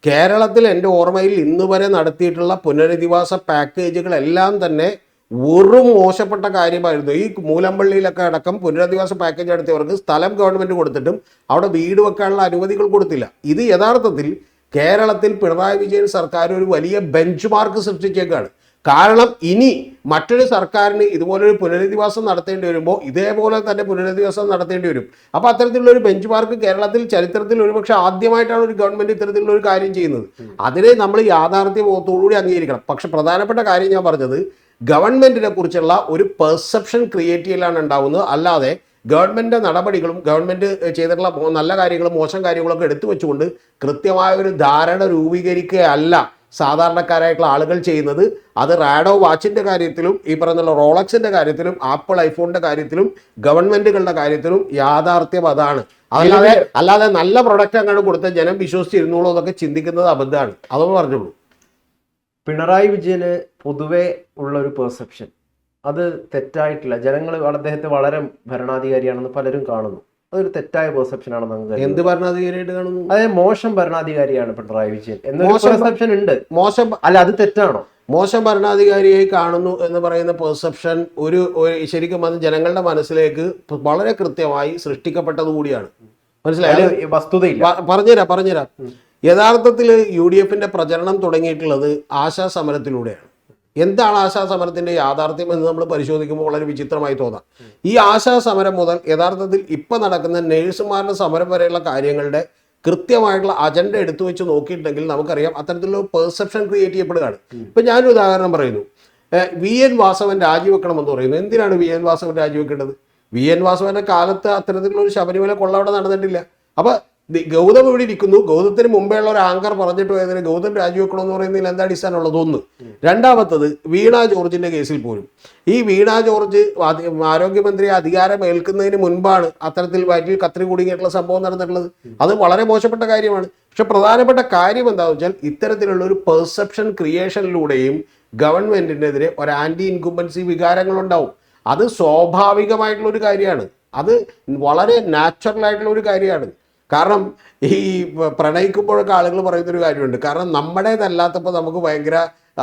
കേരളത്തിൽ എൻ്റെ ഓർമ്മയിൽ ഇന്ന് വരെ നടത്തിയിട്ടുള്ള പുനരധിവാസ പാക്കേജുകളെല്ലാം തന്നെ വെറും മോശപ്പെട്ട കാര്യമായിരുന്നു. ഈ മൂലമ്പള്ളിയിലൊക്കെ അടക്കം പുനരധിവാസ പാക്കേജ് നടത്തിയവർക്ക് സ്ഥലം ഗവൺമെന്റ് കൊടുത്തിട്ടും അവിടെ വീട് വെക്കാനുള്ള അനുമതികൾ കൊടുത്തില്ല. ഇത് യഥാർത്ഥത്തിൽ കേരളത്തിൽ പിണറായി വിജയൻ സർക്കാർ ഒരു വലിയ ബെഞ്ച് മാർക്ക് സൃഷ്ടിച്ചേക്കാണ്. കാരണം ഇനി മറ്റൊരു സർക്കാരിന് ഇതുപോലൊരു പുനരധിവാസം നടത്തേണ്ടി വരുമ്പോൾ ഇതേപോലെ തന്നെ പുനരധിവാസം നടത്തേണ്ടി വരും. അപ്പോൾ അത്തരത്തിലുള്ള ഒരു ബെഞ്ച് മാർക്ക് കേരളത്തിൽ ചരിത്രത്തിൽ ഒരുപക്ഷെ ആദ്യമായിട്ടാണ് ഒരു ഗവൺമെന്റ് ഇത്തരത്തിലുള്ള ഒരു കാര്യം ചെയ്യുന്നത്. അതിനെ നമ്മൾ യാഥാർത്ഥ്യബോധത്തോടുകൂടി അംഗീകരിക്കണം. പക്ഷെ പ്രധാനപ്പെട്ട കാര്യം ഞാൻ പറഞ്ഞത്, ഗവൺമെന്റിനെ കുറിച്ചുള്ള ഒരു പെർസെപ്ഷൻ ക്രിയേറ്റ് ചെയ്യലാണ് ഉണ്ടാവുന്നത്. അല്ലാതെ ഗവൺമെന്റ് നടപടികളും ഗവൺമെന്റ് ചെയ്തിട്ടുള്ള നല്ല കാര്യങ്ങളും മോശം കാര്യങ്ങളൊക്കെ എടുത്തു വെച്ചുകൊണ്ട് കൃത്യമായ ഒരു ധാരണ രൂപീകരിക്കുകയല്ല സാധാരണക്കാരായിട്ടുള്ള ആളുകൾ ചെയ്യുന്നത്. അത് റാഡോ വാച്ചിന്റെ കാര്യത്തിലും ഈ പറയുന്ന റോളക്സിന്റെ കാര്യത്തിലും ആപ്പിൾ ഐഫോണിന്റെ കാര്യത്തിലും ഗവൺമെന്റുകളുടെ കാര്യത്തിലും യാഥാർത്ഥ്യം അതാണ്. അല്ലാതെ നല്ല പ്രൊഡക്റ്റ് അങ്ങോട്ട് കൊടുത്ത ജനം വിശ്വസിച്ചിരുന്നോളൂ എന്നൊക്കെ ചിന്തിക്കുന്നത് അബദ്ധമാണ്. അതൊന്ന് പറഞ്ഞോളൂ. പിണറായി വിജയന് പൊതുവെ ഉള്ള ഒരു പെർസെപ്ഷൻ അത് തെറ്റായിട്ടില്ല. ജനങ്ങൾ അദ്ദേഹത്തെ വളരെ ഭരണാധികാരിയാണെന്ന് പലരും കാണുന്നു. അതൊരു തെറ്റായ പെർസെപ്ഷൻ ആണെന്ന് നമുക്ക്. എന്ത് ഭരണാധികാരിയായിട്ട് കാണുന്നു? അതായത് മോശം ഭരണാധികാരിയാണ് പിണറായി വിജയൻ എന്നൊരു പെർസെപ്ഷൻ ഉണ്ട്. മോശം അല്ല, അത് തെറ്റാണോ? മോശം ഭരണാധികാരിയായി കാണുന്നു എന്ന് പറയുന്ന പെർസെപ്ഷൻ ഒരു ശരിക്കും അത് ജനങ്ങളുടെ മനസ്സിലേക്ക് വളരെ കൃത്യമായി സൃഷ്ടിക്കപ്പെട്ടത് കൂടിയാണ്. മനസ്സിലായോ? വസ്തുതയില്ല. പറഞ്ഞുതരാം. യഥാർത്ഥത്തിൽ UDFന്റെ പ്രചരണം തുടങ്ങിയിട്ടുള്ളത് ആശാ സമരത്തിലൂടെയാണ്. എന്താണ് ആശാസമരത്തിന്റെ യാഥാർത്ഥ്യം എന്ന് നമ്മൾ പരിശോധിക്കുമ്പോൾ വളരെ വിചിത്രമായി തോന്നാം. ഈ ആശാസമരം മുതൽ യഥാർത്ഥത്തിൽ ഇപ്പം നടക്കുന്ന നേഴ്സുമാരുടെ സമരം വരെയുള്ള കാര്യങ്ങളുടെ കൃത്യമായിട്ടുള്ള അജണ്ട എടുത്തു വെച്ച് നോക്കിയിട്ടുണ്ടെങ്കിൽ നമുക്കറിയാം അത്തരത്തിലുള്ള പെർസെപ്ഷൻ ക്രിയേറ്റ് ചെയ്യപ്പെടുകയാണ്. ഇപ്പം ഞാനൊരു ഉദാഹരണം പറയുന്നു. VN വാസവൻ രാജിവെക്കണമെന്ന് പറയുന്നു. എന്തിനാണ് VN വാസവൻ രാജിവെക്കേണ്ടത്? VN വാസവന്റെ കാലത്ത് അത്തരത്തിലുള്ള ഒരു ശബരിമല കൊള്ള അവിടെ നടന്നിട്ടില്ല. അപ്പൊ ഗൗതം ഇവിടെ ഇരിക്കുന്നു. ഗൗതത്തിന് മുമ്പേ ഉള്ള ഒരു ആങ്കർ പറഞ്ഞിട്ട് പോയതിന് ഗൗതം രാജിവെക്കണമെന്ന് പറയുന്നതിൽ എന്താ അടിസ്ഥാനമുള്ളത്? ഒന്ന്. രണ്ടാമത്തത്, വീണ ജോർജിന്റെ കേസിൽ പോലും ഈ വീണ ജോർജ് ആരോഗ്യമന്ത്രി അധികാരം ഏൽക്കുന്നതിന് മുൻപാണ് അത്തരത്തിൽ വയറ്റിൽ കത്രി കുടുങ്ങിയിട്ടുള്ള സംഭവം നടന്നിട്ടുള്ളത്. അത് വളരെ മോശപ്പെട്ട കാര്യമാണ്. പക്ഷെ പ്രധാനപ്പെട്ട കാര്യം എന്താണെന്ന് വെച്ചാൽ ഇത്തരത്തിലുള്ള ഒരു പെർസെപ്ഷൻ ക്രിയേഷനിലൂടെയും ഗവൺമെന്റിനെതിരെ ഒരു ആന്റി ഇൻകുംബൻസി വികാരങ്ങളുണ്ടാവും. അത് സ്വാഭാവികമായിട്ടുള്ള ഒരു കാര്യമാണ്. അത് വളരെ നാച്ചുറൽ ആയിട്ടുള്ള ഒരു കാര്യമാണ്. കാരണം ഈ പ്രണയിക്കുമ്പോഴൊക്കെ ആളുകൾ പറയുന്നൊരു കാര്യമുണ്ട്. കാരണം നമ്മുടേതല്ലാത്തപ്പോൾ നമുക്ക് ഭയങ്കര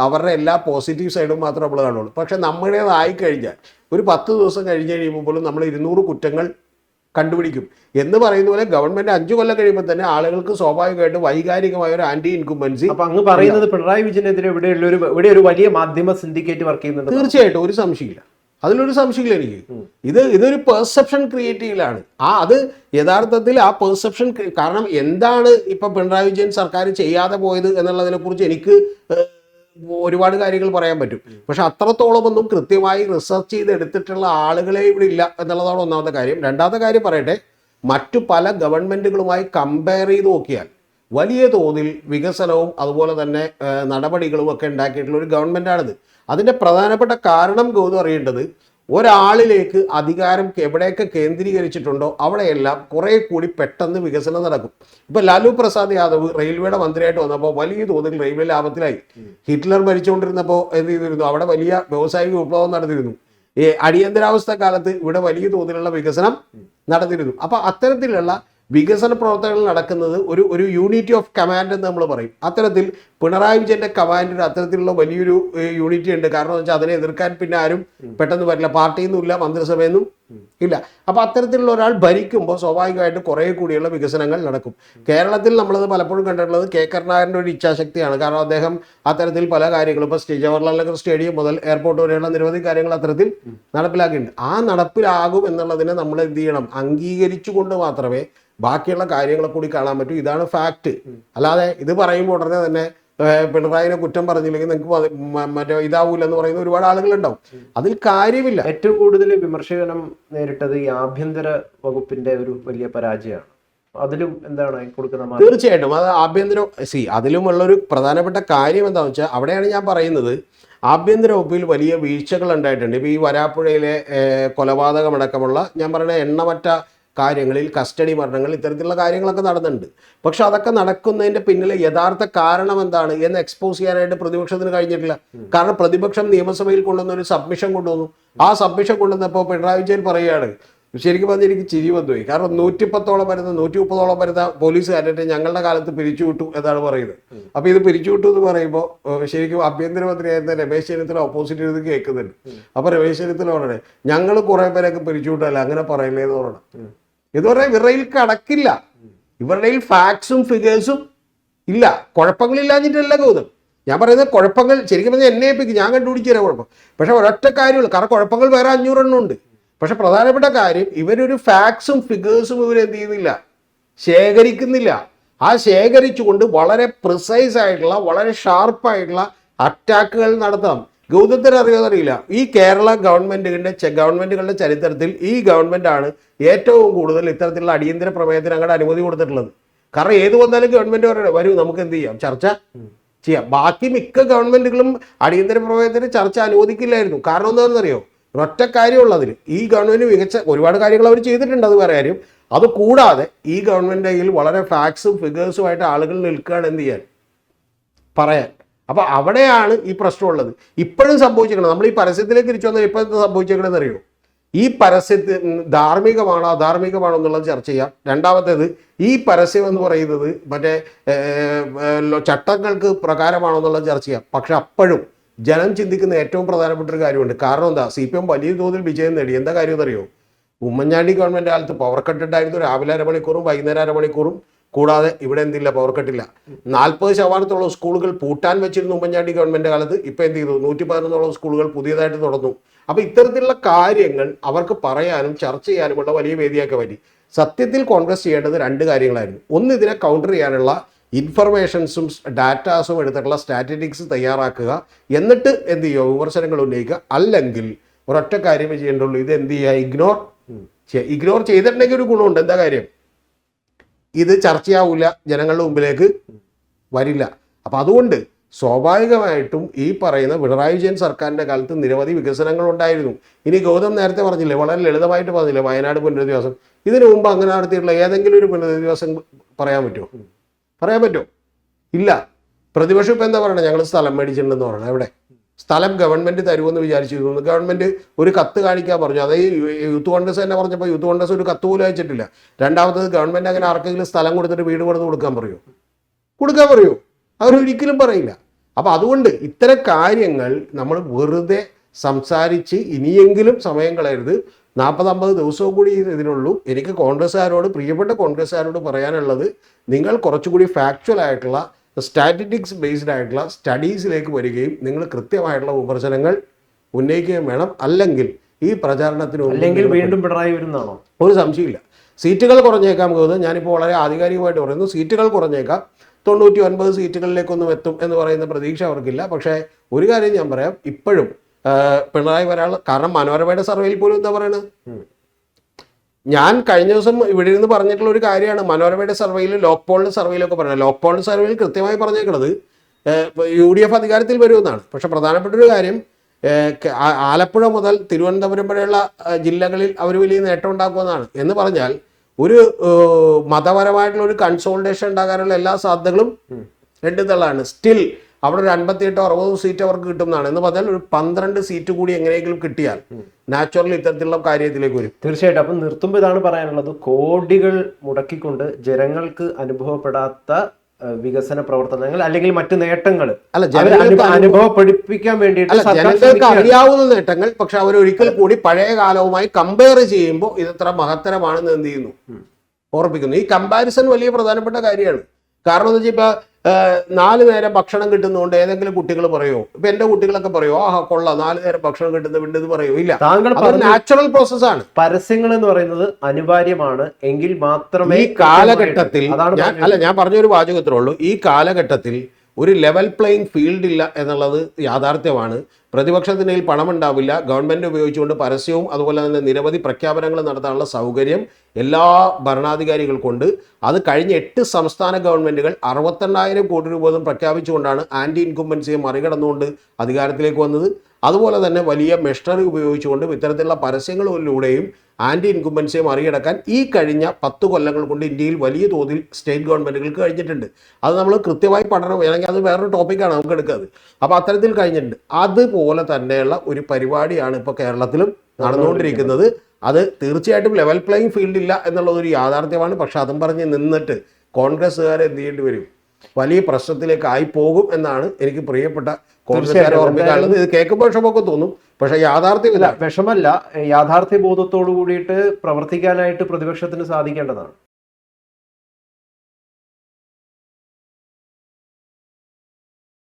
അവരുടെ എല്ലാ പോസിറ്റീവ് സൈഡും മാത്രമേ നമ്മൾ കാണുള്ളൂ. പക്ഷെ നമ്മുടേതായി കഴിഞ്ഞാൽ ഒരു 10 ദിവസം കഴിഞ്ഞ് കഴിയുമ്പോൾ പോലും നമ്മൾ 200 കുറ്റങ്ങൾ കണ്ടുപിടിക്കും എന്ന് പറയുന്ന പോലെ ഗവൺമെന്റ് 5 കൊല്ലം കഴിയുമ്പോൾ തന്നെ ആളുകൾക്ക് സ്വാഭാവികമായിട്ട് വൈകാരികമായ ഒരു ആന്റി ഇൻകുംബൻസി. അപ്പൊ അങ്ങ് പറയുന്നത് പിണറായി വിജയനെതിരെ ഇവിടെ ഒരു വലിയ മാധ്യമ സിൻഡിക്കേറ്റ് വർക്ക് ചെയ്യുന്നുണ്ട്. തീർച്ചയായിട്ടും ഒരു സംശയമില്ല, അതിലൊരു സംശയമില്ല എനിക്ക്. ഇതൊരു പെർസെപ്ഷൻ ക്രിയേറ്റ് ചെയ്യലാണ്. അത് യഥാർത്ഥത്തിൽ ആ പെർസെപ്ഷൻ, കാരണം എന്താണ് ഇപ്പൊ പിണറായി വിജയൻ സർക്കാർ ചെയ്യാതെ പോയത് എന്നുള്ളതിനെ കുറിച്ച് എനിക്ക് ഒരുപാട് കാര്യങ്ങൾ പറയാൻ പറ്റും. പക്ഷെ അത്രത്തോളം ഒന്നും കൃത്യമായി റിസർച്ച് ചെയ്ത് എടുത്തിട്ടുള്ള ആളുകളെ ഇവിടെ ഇല്ല എന്നുള്ളതാണ് ഒന്നാമത്തെ കാര്യം. രണ്ടാമത്തെ കാര്യം പറയട്ടെ, മറ്റു പല ഗവൺമെന്റുകളുമായി കമ്പയർ ചെയ്ത് നോക്കിയാൽ വലിയ തോതിൽ വികസനവും അതുപോലെ തന്നെ നടപടികളും ഒക്കെ ഉണ്ടാക്കിയിട്ടുള്ള ഒരു ഗവൺമെന്റാണിത്. അതിൻ്റെ പ്രധാനപ്പെട്ട കാരണം ഗൗതം അറിയേണ്ടത്, ഒരാളിലേക്ക് അധികാരം എവിടെയൊക്കെ കേന്ദ്രീകരിച്ചിട്ടുണ്ടോ അവിടെയെല്ലാം കുറെ കൂടി പെട്ടെന്ന് വികസനം നടക്കും. ഇപ്പൊ ലാലു പ്രസാദ് യാദവ് റെയിൽവേയുടെ മന്ത്രിയായിട്ട് വന്നപ്പോൾ വലിയ തോതിൽ റെയിൽവേ ലാഭത്തിലായി. ഹിറ്റ്ലർ ഭരിച്ചുകൊണ്ടിരുന്നപ്പോൾ എന്ത് ചെയ്തിരുന്നു? അവിടെ വലിയ വ്യാവസായിക വിപ്ലവം നടന്നിരുന്നു. അടിയന്തരാവസ്ഥ കാലത്ത് ഇവിടെ വലിയ തോതിലുള്ള വികസനം നടന്നിരുന്നു. അപ്പൊ അത്തരത്തിലുള്ള വികസന പ്രവർത്തനങ്ങൾ നടക്കുന്നത് ഒരു യൂണിറ്റി ഓഫ് കമാൻഡ് എന്ന് നമ്മൾ പറയും. അത്തരത്തിൽ പിണറായി വിജയന്റെ കമാൻഡിന് അത്തരത്തിലുള്ള വലിയൊരു യൂണിറ്റി ഉണ്ട്. കാരണം എന്ന് വെച്ചാൽ അതിനെ എതിർക്കാൻ പിന്നെ ആരും പെട്ടെന്ന് വരില്ല. പാർട്ടിയിൽ നിന്നും ഇല്ല, മന്ത്രിസഭയിൽ ഇല്ല. അപ്പൊ അത്തരത്തിലുള്ള ഒരാൾ ഭരിക്കുമ്പോൾ സ്വാഭാവികമായിട്ട് കുറെ കൂടിയുള്ള വികസനങ്ങൾ നടക്കും. കേരളത്തിൽ നമ്മളത് പലപ്പോഴും കണ്ടിട്ടുള്ളത് കെ കരുണാകരൻ്റെ ഒരു ഇച്ഛാശക്തിയാണ്. കാരണം അദ്ദേഹം അത്തരത്തിൽ പല കാര്യങ്ങളും ഇപ്പൊ ജവഹർലാൽ നെഹ്റു സ്റ്റേഡിയം മുതൽ എയർപോർട്ട് വരെയുള്ള നിരവധി കാര്യങ്ങൾ അത്തരത്തിൽ നടപ്പിലാക്കിയിട്ടുണ്ട്. ആ നടപ്പിലാകും എന്നുള്ളതിനെ നമ്മൾ എന്ത് ചെയ്യണം? അംഗീകരിച്ചുകൊണ്ട് മാത്രമേ ബാക്കിയുള്ള കാര്യങ്ങളെ കൂടി കാണാൻ പറ്റൂ. ഇതാണ് ഫാക്ട്. അല്ലാതെ ഇത് പറയുമ്പോൾ ഉടനെ തന്നെ പിണറായിനെ കുറ്റം പറഞ്ഞില്ലെങ്കിൽ നിങ്ങൾക്ക് മറ്റേ ഇതാവൂലെന്ന് പറയുന്ന ഒരുപാട് ആളുകളുണ്ടാവും. അതിൽ കാര്യമില്ല. ഏറ്റവും കൂടുതൽ വിമർശനം നേരിട്ടത് ഈ ആഭ്യന്തര വകുപ്പിന്റെ ഒരു വലിയ പരാജയമാണ്. അതിലും എന്താണ് കൊടുക്കുന്ന? തീർച്ചയായിട്ടും അത് അതിലുമുള്ളൊരു പ്രധാനപ്പെട്ട കാര്യം എന്താണെന്ന് വെച്ചാൽ, അവിടെയാണ് ഞാൻ പറയുന്നത് ആഭ്യന്തര വകുപ്പിൽ വലിയ വീഴ്ചകൾ ഉണ്ടായിട്ടുണ്ട്. ഇപ്പോൾ ഈ വരാപ്പുഴയിലെ കൊലപാതകമടക്കമുള്ള ഞാൻ പറയുന്ന എണ്ണമറ്റ കാര്യങ്ങളിൽ, കസ്റ്റഡി മരണങ്ങൾ, ഇത്തരത്തിലുള്ള കാര്യങ്ങളൊക്കെ നടന്നിട്ടുണ്ട്. പക്ഷെ അതൊക്കെ നടക്കുന്നതിൻ്റെ പിന്നിലെ യഥാർത്ഥ കാരണം എന്താണ് എന്ന് എക്സ്പോസ് ചെയ്യാനായിട്ട് പ്രതിപക്ഷത്തിന് കഴിഞ്ഞിട്ടില്ല. കാരണം പ്രതിപക്ഷം നിയമസഭയിൽ കൊണ്ടുവന്ന ഒരു സബ്മിഷൻ കൊണ്ടുവന്നു. ആ സബ്മിഷൻ കൊണ്ടുവന്നപ്പോൾ പിണറായി വിജയൻ പറയുകയാണ്, ശരിക്കും പറഞ്ഞാൽ എനിക്ക് ചിരി വന്നുപോയി. കാരണം 130 വരുന്ന പോലീസുകാരെ ഞങ്ങളുടെ കാലത്ത് പിരിച്ചുവിട്ടു എന്നാണ് പറയുന്നത്. അപ്പൊ ഇത് പിരിച്ചുവിട്ടു എന്ന് പറയുമ്പോൾ ശരിക്കും ആഭ്യന്തരമന്ത്രിയായിരുന്ന രമേശ് ചെന്നിത്തല ഓപ്പോസിറ്റ് ചെയ്ത് കേൾക്കുന്നുണ്ട്. അപ്പൊ രമേശ് ചെന്നിത്തല പറയണേ, ഞങ്ങൾ കുറെ പേരൊക്കെ പിരിച്ചുവിട്ടല്ല, അങ്ങനെ പറയില്ലേ എന്ന് പറയണം. ഇത് പറഞ്ഞാൽ ഇവരുടെ കണക്കില്ല, ഇവരുടെ ഫാക്ട്സും ഫിഗേഴ്സും ഇല്ല. കുഴപ്പങ്ങളില്ലാഞ്ഞിട്ടല്ല ഗൗതം ഞാൻ പറയുന്നത്. കുഴപ്പങ്ങൾ ശരിക്കും പറഞ്ഞാൽ എന്നെ ഏൽപ്പിക്കും, ഞാൻ കണ്ടുപിടിച്ചു തരാം കുഴപ്പം. പക്ഷെ ഒരൊറ്റ കാര്യമുള്ളൂ. കാരണം കുഴപ്പങ്ങൾ വേറെ 500 എണ്ണം ഉണ്ട്. പക്ഷെ പ്രധാനപ്പെട്ട കാര്യം, ഇവരൊരു ഫാക്ട്സും ഫിഗേഴ്സും ഇവരെന്ത് ചെയ്യുന്നില്ല, ശേഖരിക്കുന്നില്ല. ആ ശേഖരിച്ചുകൊണ്ട് വളരെ പ്രിസൈസ് ആയിട്ടുള്ള, വളരെ ഷാർപ്പായിട്ടുള്ള അറ്റാക്കുകൾ നടത്താം. ഗൗതത്തിന് അറിയാതറിയില്ല, ഈ കേരള ഗവൺമെന്റുകളുടെ ചരിത്രത്തിൽ ഈ ഗവൺമെന്റാണ് ഏറ്റവും കൂടുതൽ ഇത്തരത്തിലുള്ള അടിയന്തര പ്രമേയത്തിന് അങ്ങോട്ട് അനുമതി കൊടുത്തിട്ടുള്ളത്. കാരണം ഏത് വന്നാലും ഗവൺമെന്റ് പറയണേ, വരൂ നമുക്ക് എന്ത് ചെയ്യാം, ചർച്ച ചെയ്യാം. ബാക്കി മിക്ക ഗവൺമെന്റുകളും അടിയന്തര പ്രമേയത്തിന് ചർച്ച അനുവദിക്കില്ലായിരുന്നു. കാരണം എന്താണെന്നറിയോ? ഒറ്റ കാര്യമുള്ളതിൽ ഈ ഗവൺമെന്റ് മികച്ച ഒരുപാട് കാര്യങ്ങൾ അവർ ചെയ്തിട്ടുണ്ട്, അത് വേറെ കാര്യം. അത് കൂടാതെ ഈ ഗവൺമെന്റിന്റെ കയ്യിൽ വളരെ ഫാക്ട്സും ഫിഗേഴ്സുമായിട്ട് ആളുകൾ നിൽക്കുകയാണ് എന്ത് ചെയ്യാൻ, പറയാൻ. അപ്പൊ അവിടെയാണ് ഈ പ്രശ്നമുള്ളത്. ഇപ്പോഴും സംഭവിച്ചിരിക്കണം. നമ്മൾ ഈ പരസ്യത്തിലേക്ക് തിരിച്ചു വന്നാൽ ഇപ്പൊ എന്താ സംഭവിച്ചിരിക്കണമെന്ന് അറിയോ? ഈ പരസ്യത്തിൽ ധാർമ്മികമാണോ അധാർമികമാണോ എന്നുള്ളത് ചർച്ച ചെയ്യാം. രണ്ടാമത്തേത്, ഈ പരസ്യം എന്ന് പറയുന്നത് മറ്റേ ചട്ടങ്ങൾക്ക് പ്രകാരമാണോ എന്നുള്ളത് ചർച്ച ചെയ്യാം. പക്ഷെ അപ്പോഴും ജനം ചിന്തിക്കുന്ന ഏറ്റവും പ്രധാനപ്പെട്ട ഒരു കാര്യമുണ്ട്. കാരണം എന്താ? CPM വലിയ തോതിൽ വിജയം നേടി. എന്താ കാര്യം എന്നറിയോ? ഉമ്മൻചാണ്ടി ഗവൺമെന്റ് കാലത്ത് പവർ കട്ട് ഉണ്ടായിരുന്നു. രാവിലെ 1 മണിക്കൂറും വൈകുന്നേരം 1 മണിക്കൂറും കൂടാതെ ഇവിടെ എന്തില്ല, പവർ കട്ടില്ല. 40% സ്കൂളുകൾ പൂട്ടാൻ വെച്ചിരുന്നു ഉമ്മൻചാണ്ടി ഗവൺമെന്റ് കാലത്ത്. ഇപ്പൊ എന്ത് ചെയ്തു? 111 സ്കൂളുകൾ പുതിയതായിട്ട് തുറന്നു. അപ്പൊ ഇത്തരത്തിലുള്ള കാര്യങ്ങൾ അവർക്ക് പറയാനും ചർച്ച ചെയ്യാനുമുള്ള വലിയ വേദിയാക്കി പറ്റി. സത്യത്തിൽ കോൺഗ്രസ് ചെയ്യേണ്ടത് 2 കാര്യങ്ങളായിരുന്നു. ഒന്ന്, ഇതിനെ കൗണ്ടർ ചെയ്യാനുള്ള ഇൻഫർമേഷൻസും ഡാറ്റാസും എടുത്തിട്ടുള്ള സ്റ്റാറ്റിസ്റ്റിക്സ് തയ്യാറാക്കുക. എന്നിട്ട് എന്ത് ചെയ്യുക? വിമർശനങ്ങൾ ഉന്നയിക്കുക. അല്ലെങ്കിൽ ഒരൊറ്റ കാര്യമേ ചെയ്യേണ്ടുള്ളൂ, ഇത് എന്ത് ചെയ്യുക? ഇഗ്നോർ ചെയ്തിട്ടുണ്ടെങ്കിൽ ഒരു ഗുണമുണ്ട്. എന്താ കാര്യം? ഇത് ചർച്ചയാവില്ല, ജനങ്ങളുടെ മുമ്പിലേക്ക് വരില്ല. അപ്പം അതുകൊണ്ട് സ്വാഭാവികമായിട്ടും ഈ പറയുന്ന പിണറായി വിജയൻ സർക്കാരിൻ്റെ കാലത്ത് നിരവധി വികസനങ്ങൾ ഉണ്ടായിരുന്നു. ഇനി ഗൗതം നേരത്തെ പറഞ്ഞില്ലേ, വളരെ ലളിതമായിട്ട് പറഞ്ഞില്ലേ, വയനാട് പുനരധിവാസം. ഇതിനു മുമ്പ് അങ്ങനെ നടത്തിയിട്ടുള്ള ഏതെങ്കിലും ഒരു പുനരധിവാസം പറയാൻ പറ്റുമോ? ഇല്ല. പ്രതിപക്ഷം ഇപ്പം എന്താ പറയണത്? ഞങ്ങൾ സ്ഥലം മേടിച്ചിട്ടുണ്ടെന്ന് പറയണം. എവിടെ? സ്ഥലം ഗവൺമെൻറ് തരുമെന്ന് വിചാരിച്ചിരുന്നു. ഗവൺമെൻറ് ഒരു കത്ത് കാണിക്കാൻ പറഞ്ഞു. അതേ യൂത്ത് കോൺഗ്രസ് തന്നെ പറഞ്ഞപ്പോൾ യൂത്ത് കോൺഗ്രസ് ഒരു കത്ത് പോലും അയച്ചിട്ടില്ല. രണ്ടാമത്തത്, ഗവൺമെൻറ് അങ്ങനെ ആർക്കെങ്കിലും സ്ഥലം കൊടുത്തിട്ട് വീട് കൊടുക്കാൻ പറയൂ? അവരൊരിക്കലും പറയില്ല. അപ്പം അതുകൊണ്ട് ഇത്തരം കാര്യങ്ങൾ നമ്മൾ വെറുതെ സംസാരിച്ച് ഇനിയെങ്കിലും സമയം കളയരുത്. 40-50 ദിവസവും കൂടി ഇതിനുള്ളൂ. എനിക്ക് പ്രിയപ്പെട്ട കോൺഗ്രസ്സുകാരോട് പറയാനുള്ളത്, നിങ്ങൾ കുറച്ചുകൂടി ഫാക്ച്വൽ ആയിട്ടുള്ള സ്റ്റാറ്റിസ്റ്റിക്സ് ബേസ്ഡ് ആയിട്ടുള്ള സ്റ്റഡീസിലേക്ക് വരികയും നിങ്ങൾ കൃത്യമായിട്ടുള്ള വിമർശനങ്ങൾ ഉന്നയിക്കുകയും വേണം. അല്ലെങ്കിൽ ഈ പ്രചാരണത്തിന് വീണ്ടും പിണറായി വരുന്നതാണോ? ഒരു സംശയമില്ല. സീറ്റുകൾ കുറഞ്ഞേക്കാം. ഞാനിപ്പോൾ വളരെ ആധികാരികമായിട്ട് പറയുന്നു, സീറ്റുകൾ കുറഞ്ഞേക്കാം. 99 സീറ്റുകളിലേക്കൊന്നും എത്തും എന്ന് പറയുന്ന പ്രതീക്ഷ അവർക്കില്ല. പക്ഷേ ഒരു കാര്യം ഞാൻ പറയാം, ഇപ്പോഴും പിണറായി വരാൾ. കാരണം മനോരമയുടെ സർവേയിൽ പോലും എന്താ പറയുന്നത്? ഞാൻ കഴിഞ്ഞ ദിവസം ഇവിടെ ഇരുന്ന് പറഞ്ഞിട്ടുള്ള ഒരു കാര്യമാണ്. മനോരമയുടെ സർവേയിൽ, ലോക് പോളിന്റെ സർവേയിലൊക്കെ പറയുന്നത്. ലോക് പോളിന്റെ സർവേയിൽ കൃത്യമായി പറഞ്ഞേക്കുന്നത് UDF അധികാരത്തിൽ വരുമെന്നാണ്. പക്ഷെ പ്രധാനപ്പെട്ട ഒരു കാര്യം, ആലപ്പുഴ മുതൽ തിരുവനന്തപുരം വരെയുള്ള ജില്ലകളിൽ അവർ വലിയ നേട്ടം ഉണ്ടാക്കുമെന്നാണ്. എന്ന് പറഞ്ഞാൽ ഒരു മതപരമായിട്ടുള്ള ഒരു കൺസോൾട്ടേഷൻ ഉണ്ടാകാനുള്ള എല്ലാ സാധ്യതകളും രണ്ടുതള്ളാണ്. സ്റ്റിൽ അവിടെ ഒരു 58-60 സീറ്റ് അവർക്ക് കിട്ടുന്നതാണ്. എന്ന് പറഞ്ഞാൽ ഒരു 12 സീറ്റ് കൂടി എങ്ങനെയെങ്കിലും കിട്ടിയാൽ നാച്ചുറൽ ഇത്തരത്തിലുള്ള കാര്യത്തിലേക്ക് വരും. തീർച്ചയായിട്ടും. അപ്പം നിർത്തുമ്പോൾ ഇതാണ് പറയാനുള്ളത്, കോടികൾ മുടക്കിക്കൊണ്ട് ജനങ്ങൾക്ക് അനുഭവപ്പെടാത്ത വികസന പ്രവർത്തനങ്ങൾ അല്ലെങ്കിൽ മറ്റു നേട്ടങ്ങൾ അനുഭവപ്പെടുപ്പിക്കാൻ വേണ്ടിയിട്ട് ജനങ്ങൾക്ക് അറിയാവുന്ന നേട്ടങ്ങൾ, പക്ഷെ അവരൊരിക്കൽ കൂടി പഴയ കാലവുമായി കമ്പയർ ചെയ്യുമ്പോൾ ഇതെത്ര മഹത്തരമാണെന്ന് എന്ത് ചെയ്യുന്നു? ഓർപ്പിക്കുന്നു. ഈ കമ്പാരിസൺ വലിയ പ്രധാനപ്പെട്ട കാര്യമാണ്. കാരണം എന്ന് വെച്ചാൽ ഇപ്പൊ 4 നേരം ഭക്ഷണം കിട്ടുന്നതുകൊണ്ട് ഏതെങ്കിലും കുട്ടികൾ പറയുമോ? ഇപ്പൊ എന്റെ കുട്ടികളൊക്കെ പറയുമോ, കൊള്ളാം 4 നേരം ഭക്ഷണം കിട്ടുന്ന വീണ്ടും ഇത് പറയുമോ? ഇല്ല. നാച്ചുറൽ പ്രോസസ്സാണ്. പരസ്യങ്ങൾ എന്ന് പറയുന്നത് അനിവാര്യമാണ് എങ്കിൽ മാത്രമേ ഈ കാലഘട്ടത്തിൽ, ഞാൻ പറഞ്ഞൊരു വാചകത്രേ ഉള്ളൂ, ഈ കാലഘട്ടത്തിൽ ഒരു ലെവൽ പ്ലേയിങ് ഫീൽഡ് ഇല്ല എന്നുള്ളത് യാഥാർത്ഥ്യമാണ്. പ്രതിപക്ഷത്തിന് കയ്യിൽ പണമുണ്ടാവില്ല. ഗവൺമെൻറ് ഉപയോഗിച്ചുകൊണ്ട് പരസ്യവും അതുപോലെ തന്നെ നിരവധി പ്രഖ്യാപനങ്ങൾ നടത്താനുള്ള സൗകര്യം എല്ലാ ഭരണാധികാരികൾക്കുണ്ട്. അത് കഴിഞ്ഞ 8 സംസ്ഥാന ഗവൺമെൻറ്റുകൾ 68,000 കോടി രൂപ പ്രഖ്യാപിച്ചുകൊണ്ടാണ് ആൻറ്റി ഇൻകുംബൻസിയെ മറികടന്നുകൊണ്ട് അധികാരത്തിലേക്ക് വന്നത്. അതുപോലെ തന്നെ വലിയ മെഷീനറി ഉപയോഗിച്ചുകൊണ്ട് ഇത്തരത്തിലുള്ള പരസ്യങ്ങളിലൂടെയും ആൻറ്റി ഇൻകുംബൻസിയെ മറികടക്കാൻ ഈ കഴിഞ്ഞ 10 കൊല്ലങ്ങൾ കൊണ്ട് ഇന്ത്യയിൽ വലിയ തോതിൽ സ്റ്റേറ്റ് ഗവൺമെൻറ്റുകൾക്ക് കഴിഞ്ഞിട്ടുണ്ട്. അത് നമ്മൾ കൃത്യമായി പഠനം വേണമെങ്കിൽ അത് വേറൊരു ടോപ്പിക്കാണ് നമുക്ക് എടുക്കുന്നത്. അപ്പോൾ അത്തരത്തിൽ കഴിഞ്ഞിട്ടുണ്ട്. അതുപോലെ തന്നെയുള്ള ഒരു പരിപാടിയാണ് ഇപ്പോൾ കേരളത്തിലും നടന്നുകൊണ്ടിരിക്കുന്നത്. അത് തീർച്ചയായിട്ടും ലെവൽ പ്ലേയിങ് ഫീൽഡ് ഇല്ല എന്നുള്ളതൊരു യാഥാർത്ഥ്യമാണ്. പക്ഷെ അതും പറഞ്ഞ് നിന്നിട്ട് കോൺഗ്രസ്സുകാരെ എന്ത് ചെയ്യേണ്ടി വരും? വലിയ പ്രശ്നത്തിലേക്ക് ആയി പോകും എന്നാണ് എനിക്ക് പ്രിയപ്പെട്ട കോൺഗ്രസ്സുകാരെ ഓർമ്മിക്കാനുള്ളത്. ഇത് കേൾക്കുമ്പോൾ വിഷമമൊക്കെ തോന്നും, പക്ഷെ യാഥാർത്ഥ്യമില്ല. വിഷമല്ല, യാഥാർത്ഥ്യ ബോധത്തോടു കൂടിയിട്ട് പ്രവർത്തിക്കാനായിട്ട് പ്രതിപക്ഷത്തിന് സാധിക്കേണ്ടതാണ്.